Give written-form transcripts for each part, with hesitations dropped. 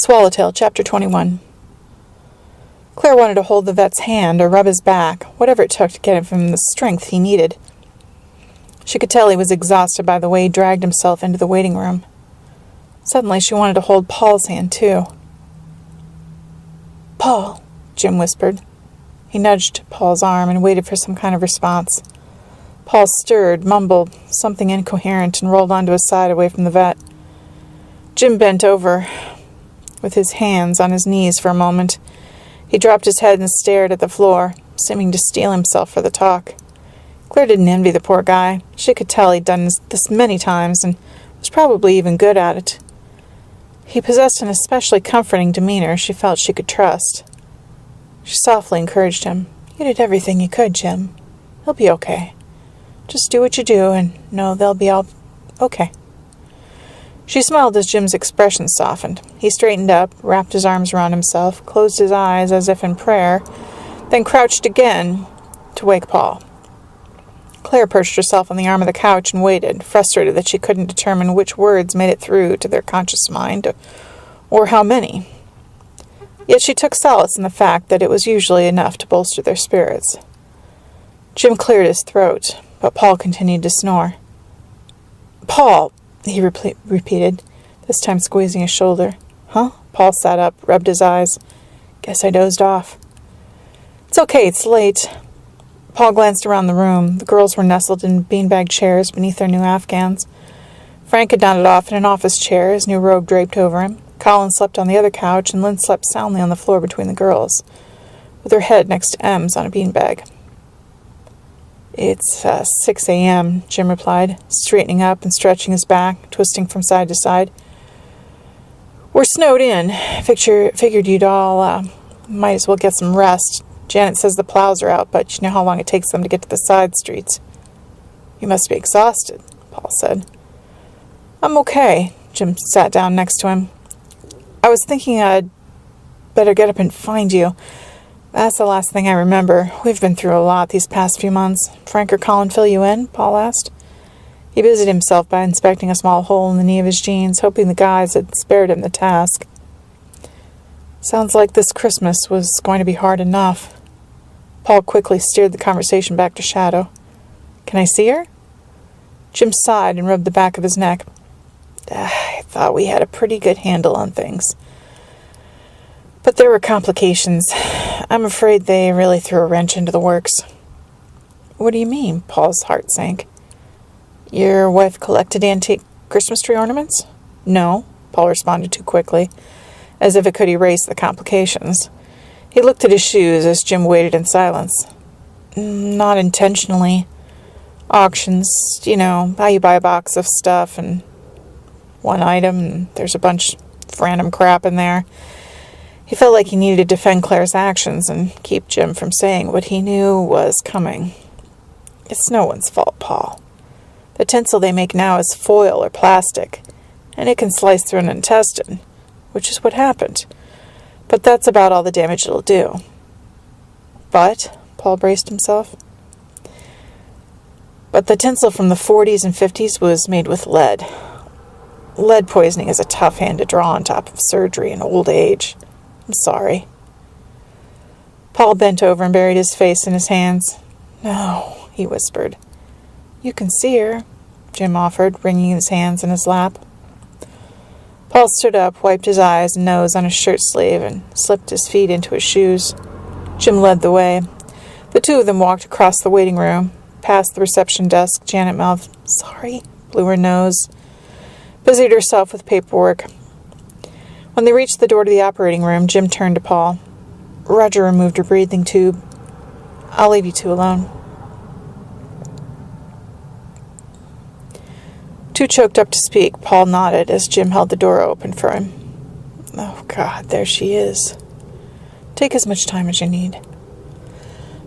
Swallowtail, Chapter 21. Claire wanted to hold the vet's hand or rub his back, whatever it took to get him the strength he needed. She could tell he was exhausted by the way he dragged himself into the waiting room. Suddenly she wanted to hold Paul's hand, too. "Paul," Jim whispered. He nudged Paul's arm and waited for some kind of response. Paul stirred, mumbled something incoherent, and rolled onto his side away from the vet. Jim bent over with his hands on his knees for a moment. He dropped his head and stared at the floor, seeming to steel himself for the talk. Claire didn't envy the poor guy. She could tell he'd done this many times and was probably even good at it. He possessed an especially comforting demeanor she felt she could trust. She softly encouraged him. "You did everything you could, Jim. He'll be okay. Just do what you do and know they'll be all okay." She smiled as Jim's expression softened. He straightened up, wrapped his arms around himself, closed his eyes as if in prayer, then crouched again to wake Paul. Claire perched herself on the arm of the couch and waited, frustrated that she couldn't determine which words made it through to their conscious mind, or how many. Yet she took solace in the fact that it was usually enough to bolster their spirits. Jim cleared his throat, but Paul continued to snore. "Paul," he repeated, this time squeezing his shoulder. "Huh?" Paul sat up, rubbed his eyes. "Guess I dozed off." "It's okay, it's late." Paul glanced around the room. The girls were nestled in beanbag chairs beneath their new Afghans. Frank had nodded off in an office chair, his new robe draped over him. Colin slept on the other couch, and Lynn slept soundly on the floor between the girls, with her head next to Em's on a beanbag. "It's 6 a.m., Jim replied, straightening up and stretching his back, twisting from side to side. "We're snowed in. Figured you'd all might as well get some rest. Janet says the plows are out, but you know how long it takes them to get to the side streets." "You must be exhausted," Paul said. "I'm okay." Jim sat down next to him. "I was thinking I'd better get up and find you. That's the last thing I remember. We've been through a lot these past few months. Frank or Colin fill you in?" Paul asked. He busied himself by inspecting a small hole in the knee of his jeans, hoping the guys had spared him the task. "Sounds like this Christmas was going to be hard enough." Paul quickly steered the conversation back to Shadow. "Can I see her?" Jim sighed and rubbed the back of his neck. "I thought we had a pretty good handle on things. But there were complications. I'm afraid they really threw a wrench into the works." "What do you mean?" Paul's heart sank. "Your wife collected antique Christmas tree ornaments?" "No," Paul responded too quickly, as if it could erase the complications. He looked at his shoes as Jim waited in silence. "Not intentionally. Auctions, how you buy a box of stuff and one item, and there's a bunch of random crap in there." He felt like he needed to defend Claire's actions and keep Jim from saying what he knew was coming. "It's no one's fault, Paul. The tinsel they make now is foil or plastic, and it can slice through an intestine, which is what happened. But that's about all the damage it'll do." "But," Paul braced himself. "But the tinsel from the 40s and 50s was made with lead. Lead poisoning is a tough hand to draw on top of surgery and old age. I'm sorry." Paul bent over and buried his face in his hands. "No," he whispered. "You can see her," Jim offered, wringing his hands in his lap. Paul stood up, wiped his eyes and nose on his shirt sleeve, and slipped his feet into his shoes. Jim led the way. The two of them walked across the waiting room, past the reception desk. Janet mouthed, "Sorry," blew her nose, busied herself with paperwork. When they reached the door to the operating room, Jim turned to Paul. "Roger removed her breathing tube. I'll leave you two alone." Too choked up to speak, Paul nodded as Jim held the door open for him. "Oh, God, there she is. Take as much time as you need."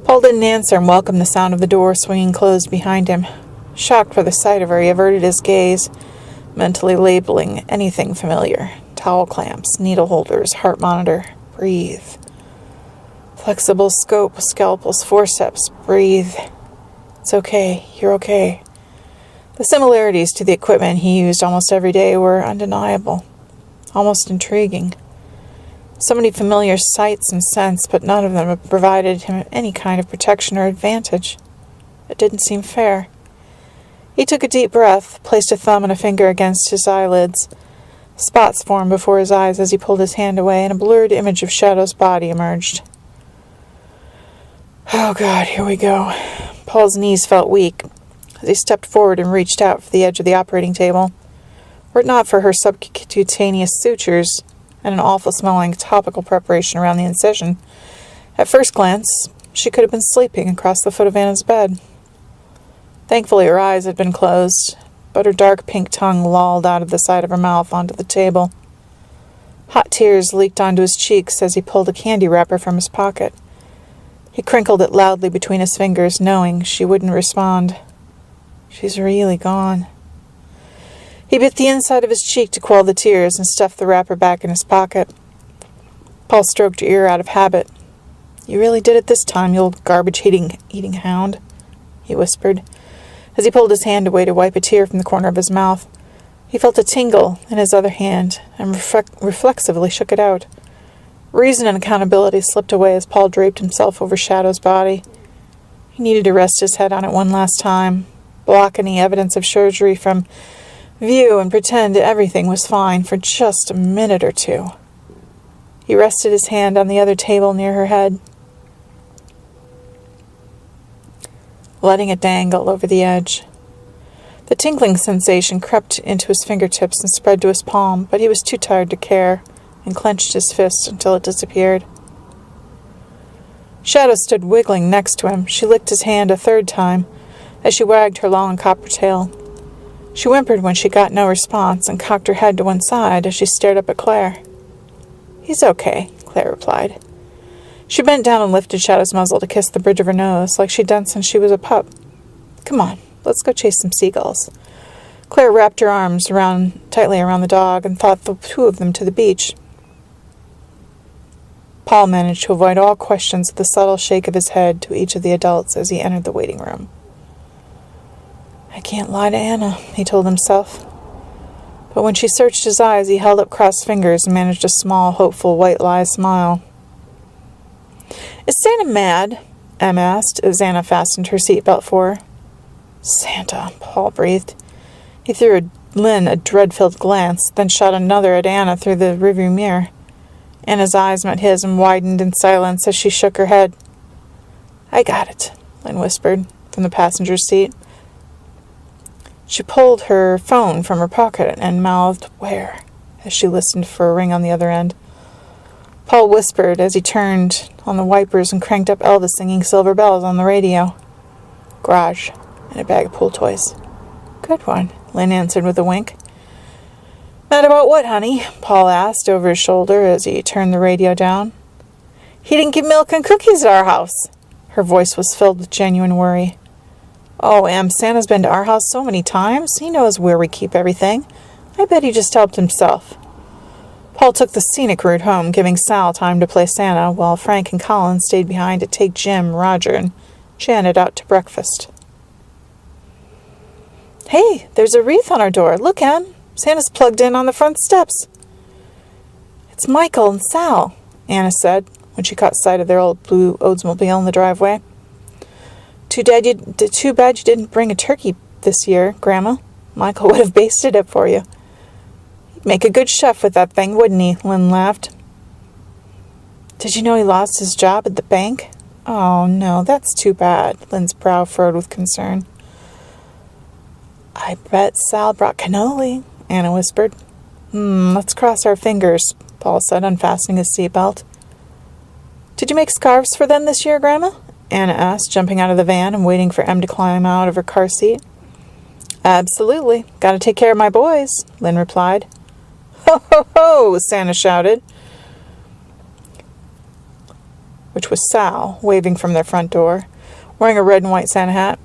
Paul didn't answer and welcomed the sound of the door swinging closed behind him. Shocked by the sight of her, he averted his gaze, mentally labeling anything familiar. Towel clamps, needle holders, heart monitor. Breathe. Flexible scope, scalpels, forceps. Breathe. It's okay. You're okay. The similarities to the equipment he used almost every day were undeniable, almost intriguing. So many familiar sights and scents, but none of them had provided him any kind of protection or advantage. It didn't seem fair. He took a deep breath, placed a thumb and a finger against his eyelids. Spots formed before his eyes as he pulled his hand away, and a blurred image of Shadow's body emerged. Oh, God, here we go. Paul's knees felt weak as he stepped forward and reached out for the edge of the operating table. Were it not for her subcutaneous sutures and an awful-smelling topical preparation around the incision, at first glance, she could have been sleeping across the foot of Anna's bed. Thankfully, her eyes had been closed, but her dark pink tongue lolled out of the side of her mouth onto the table. Hot tears leaked onto his cheeks as he pulled a candy wrapper from his pocket. He crinkled it loudly between his fingers, knowing she wouldn't respond. She's really gone. He bit the inside of his cheek to quell the tears and stuffed the wrapper back in his pocket. Paul stroked her ear out of habit. You really did it this time, you old garbage-eating hound, he whispered, as he pulled his hand away to wipe a tear from the corner of his mouth. He felt a tingle in his other hand and reflexively shook it out. Reason and accountability slipped away as Paul draped himself over Shadow's body. He needed to rest his head on it one last time, block any evidence of surgery from view, and pretend everything was fine for just a minute or two. He rested his hand on the other table near her head, letting it dangle over the edge. The tingling sensation crept into his fingertips and spread to his palm, but he was too tired to care, and clenched his fist until it disappeared. Shadow stood wiggling next to him. She licked his hand a third time as she wagged her long copper tail. She whimpered when she got no response and cocked her head to one side as she stared up at Claire. He's okay, Claire replied. She bent down and lifted Shadow's muzzle to kiss the bridge of her nose, like she'd done since she was a pup. Come on, let's go chase some seagulls. Claire wrapped her arms tightly around the dog and thought the two of them to the beach. Paul managed to avoid all questions with a subtle shake of his head to each of the adults as he entered the waiting room. I can't lie to Anna, he told himself. But when she searched his eyes, he held up crossed fingers and managed a small, hopeful, white-lie smile. Is Santa mad? Em asked as Anna fastened her seatbelt for her. Santa, Paul breathed. He threw Lynn a dread-filled glance, then shot another at Anna through the rearview mirror. Anna's eyes met his and widened in silence as she shook her head. I got it, Lynn whispered from the passenger seat. She pulled her phone from her pocket and mouthed, Where? As she listened for a ring on the other end. Paul whispered as he turned on the wipers and cranked up Elvis singing Silver Bells on the radio. Garage and a bag of pool toys. Good one, Lynn answered with a wink. Mad about what, honey? Paul asked over his shoulder as he turned the radio down. He didn't give milk and cookies at our house. Her voice was filled with genuine worry. Oh, Em, Santa's been to our house so many times. He knows where we keep everything. I bet he just helped himself. Paul took the scenic route home, giving Sal time to play Santa, while Frank and Colin stayed behind to take Jim, Roger, and Janet out to breakfast. Hey, there's a wreath on our door. Look, Em. Santa's plugged in on the front steps. It's Michael and Sal, Anna said, when she caught sight of their old blue Oldsmobile in the driveway. Too bad you didn't bring a turkey this year, Grandma. Michael would have basted it for you. He'd make a good chef with that thing, wouldn't he? Lynn laughed. Did you know he lost his job at the bank? Oh, no, that's too bad. Lynn's brow furrowed with concern. I bet Sal brought cannoli, Anna whispered. Let's cross our fingers, Paul said, unfastening his seatbelt. Did you make scarves for them this year, Grandma? Anna asked, jumping out of the van and waiting for Em to climb out of her car seat. Absolutely. Gotta take care of my boys, Lynn replied. Ho, ho, ho, Santa shouted, which was Sal, waving from their front door, wearing a red and white Santa hat.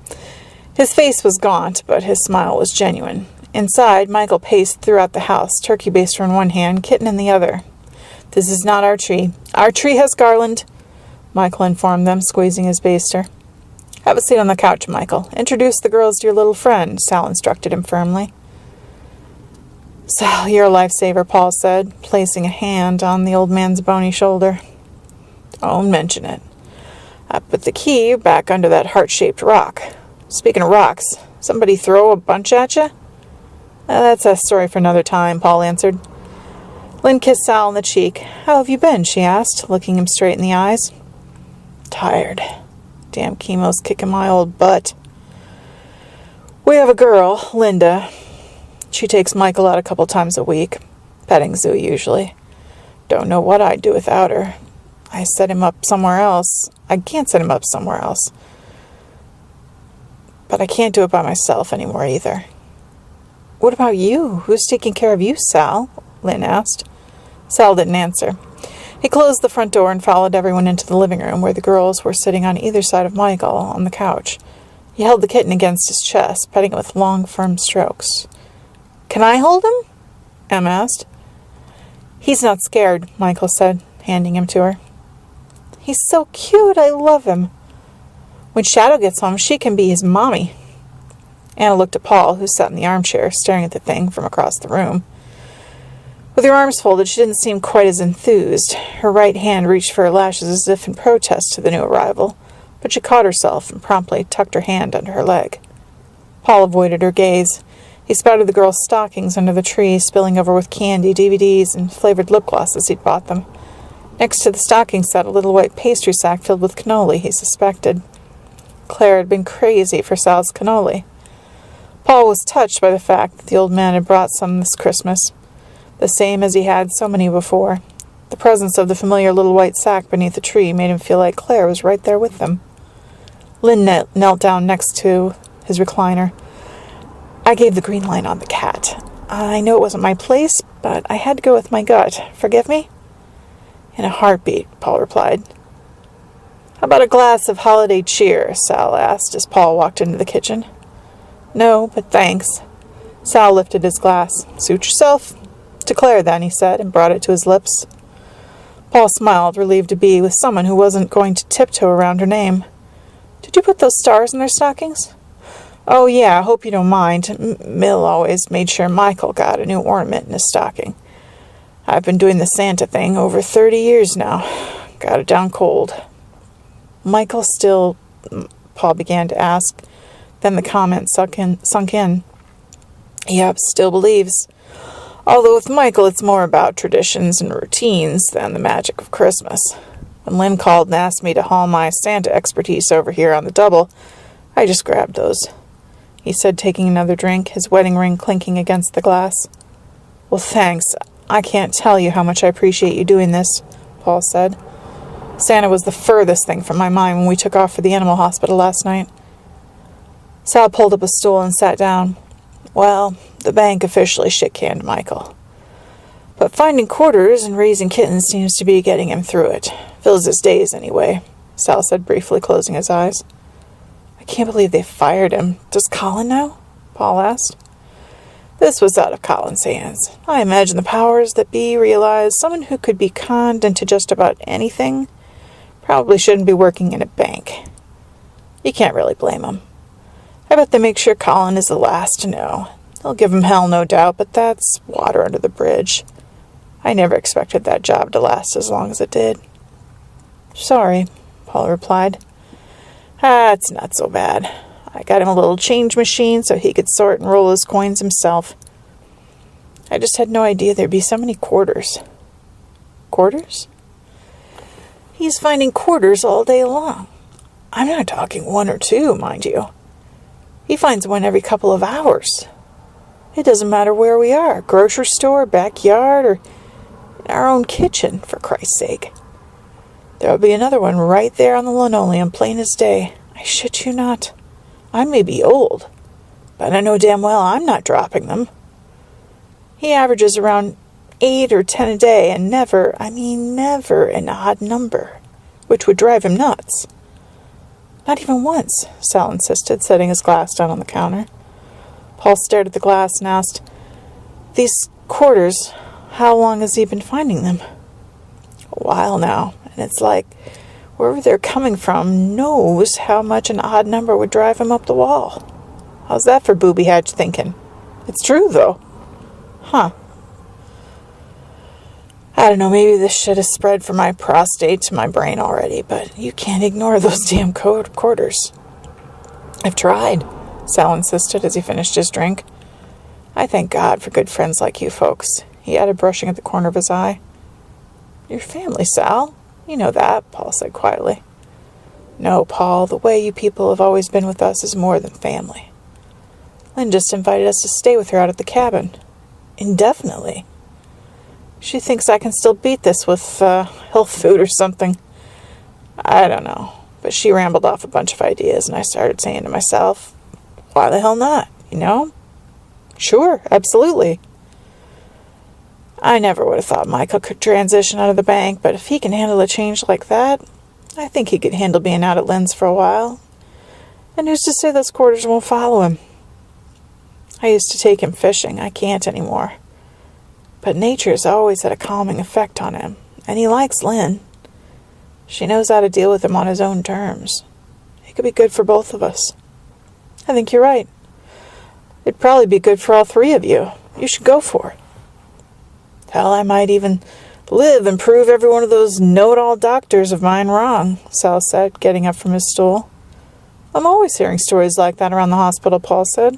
His face was gaunt, but his smile was genuine. Inside, Michael paced throughout the house, turkey baster in one hand, kitten in the other. This is not our tree. Our tree has garland, Michael informed them, squeezing his baster. Have a seat on the couch, Michael. Introduce the girls to your little friend, Sal instructed him firmly. Sal, you're a lifesaver, Paul said, placing a hand on the old man's bony shoulder. Don't mention it. I put the key back under that heart-shaped rock. Speaking of rocks, somebody throw a bunch at you? That's a story for another time, Paul answered. Lynn kissed Sal on the cheek. How have you been? She asked, looking him straight in the eyes. Tired. Damn chemo's kicking my old butt. We have a girl, Linda. She takes Michael out a couple times a week. Petting zoo, usually. Don't know what I'd do without her. I set him up somewhere else. I can't set him up somewhere else. But I can't do it by myself anymore either. What about you? Who's taking care of you, Sal? Lynn asked. Sal didn't answer. He closed the front door and followed everyone into the living room where the girls were sitting on either side of Michael on the couch. He held the kitten against his chest, petting it with long, firm strokes. Can I hold him? Em asked. He's not scared, Michael said, handing him to her. He's so cute. I love him. When Shadow gets home, she can be his mommy. Anna looked at Paul, who sat in the armchair, staring at the thing from across the room. With her arms folded, she didn't seem quite as enthused. Her right hand reached for her lashes as if in protest to the new arrival, but she caught herself and promptly tucked her hand under her leg. Paul avoided her gaze. He spotted the girls' stockings under the tree, spilling over with candy, DVDs, and flavored lip glosses he'd bought them. Next to the stocking sat a little white pastry sack filled with cannoli, he suspected. Claire had been crazy for Sal's cannoli. Paul was touched by the fact that the old man had brought some this Christmas, the same as he had so many before. The presence of the familiar little white sack beneath the tree made him feel like Claire was right there with them. Lynn knelt down next to his recliner. I gave the green light on the cat. I know it wasn't my place, but I had to go with my gut. Forgive me? In a heartbeat, Paul replied. How about a glass of holiday cheer? Sal asked as Paul walked into the kitchen. No, but thanks. Sal lifted his glass. Suit yourself. To Claire, then, he said, and brought it to his lips. Paul smiled, relieved to be with someone who wasn't going to tiptoe around her name. Did you put those stars in their stockings? Oh, yeah, I hope you don't mind. Mill always made sure Michael got a new ornament in his stocking. I've been doing the Santa thing over 30 years now. Got it down cold. Michael still... Paul began to ask. Then the comment sunk in. Yep, still believes. Although with Michael it's more about traditions and routines than the magic of Christmas. When Lynn called and asked me to haul my Santa expertise over here on the double, I just grabbed those. He said, taking another drink, his wedding ring clinking against the glass. Well, thanks. I can't tell you how much I appreciate you doing this, Paul said. Santa was the furthest thing from my mind when we took off for the animal hospital last night. Sal pulled up a stool and sat down. Well, the bank officially shit-canned Michael. But finding quarters and raising kittens seems to be getting him through it. Fills his days, anyway, Sal said briefly, closing his eyes. I can't believe they fired him. Does Colin know? Paul asked. This was out of Colin's hands. I imagine the powers that be realized someone who could be conned into just about anything probably shouldn't be working in a bank. You can't really blame them. I bet they make sure Colin is the last to know. They'll give him hell, no doubt, but that's water under the bridge. I never expected that job to last as long as it did. Sorry, Paul replied. It's not so bad. I got him a little change machine so he could sort and roll his coins himself. I just had no idea there'd be so many quarters. Quarters? He's finding quarters all day long. I'm not talking one or two, mind you. He finds one every couple of hours. It doesn't matter where we are, grocery store, backyard, or in our own kitchen, for Christ's sake. There'll be another one right there on the linoleum, plain as day. I shit you not. I may be old, but I know damn well I'm not dropping them. He averages around 8 or 10 a day, and never an odd number, which would drive him nuts. Not even once, Sal insisted, setting his glass down on the counter. Paul stared at the glass and asked, These quarters, how long has he been finding them? A while now, and it's like wherever they're coming from knows how much an odd number would drive him up the wall. How's that for booby hatch thinking? It's true, though. Huh. I don't know, maybe this shit has spread from my prostate to my brain already, but you can't ignore those damn quarters. I've tried, Sal insisted as he finished his drink. I thank God for good friends like you folks, he added, brushing at the corner of his eye. Your family, Sal. You know that, Paul said quietly. No, Paul, the way you people have always been with us is more than family. Lynn just invited us to stay with her out at the cabin. Indefinitely. She thinks I can still beat this with health food or something. I don't know. But she rambled off a bunch of ideas, and I started saying to myself, why the hell not, you know? Sure, absolutely. I never would have thought Michael could transition out of the bank, but if he can handle a change like that, I think he could handle being out at Lynn's for a while. And who's to say those quarters won't follow him? I used to take him fishing. I can't anymore. But nature's always had a calming effect on him, and he likes Lynn. She knows how to deal with him on his own terms. It could be good for both of us. I think you're right. It'd probably be good for all three of you. You should go for it. Hell, I might even live and prove every one of those know-it-all doctors of mine wrong, Sal said, getting up from his stool. I'm always hearing stories like that around the hospital, Paul said.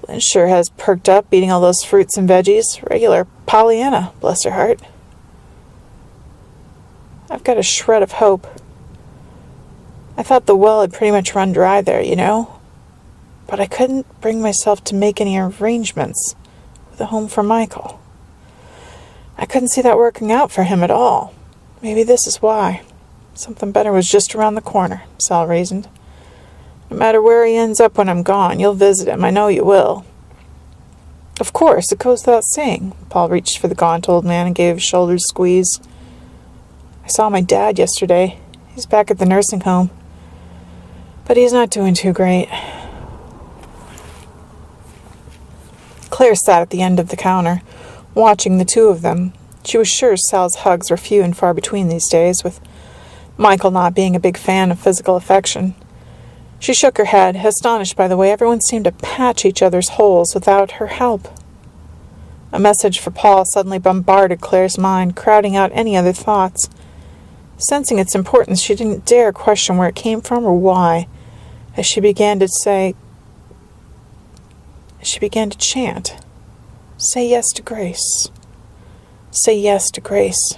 Lynn sure has perked up eating all those fruits and veggies. Regular Pollyanna, bless her heart. I've got a shred of hope. I thought the well had pretty much run dry there, you know? But I couldn't bring myself to make any arrangements with a home for Michael. I couldn't see that working out for him at all. Maybe this is why. Something better was just around the corner, Sal reasoned. No matter where he ends up when I'm gone, you'll visit him. I know you will. Of course, it goes without saying. Paul reached for the gaunt old man and gave his shoulders a squeeze. I saw my dad yesterday. He's back at the nursing home. But he's not doing too great. Claire sat at the end of the counter, watching the two of them. She was sure Sal's hugs were few and far between these days, with Michael not being a big fan of physical affection. She shook her head, astonished by the way everyone seemed to patch each other's holes without her help. A message for Paul suddenly bombarded Claire's mind, crowding out any other thoughts. Sensing its importance, she didn't dare question where it came from or why, as she began to chant, "Say yes to grace. Say yes to grace."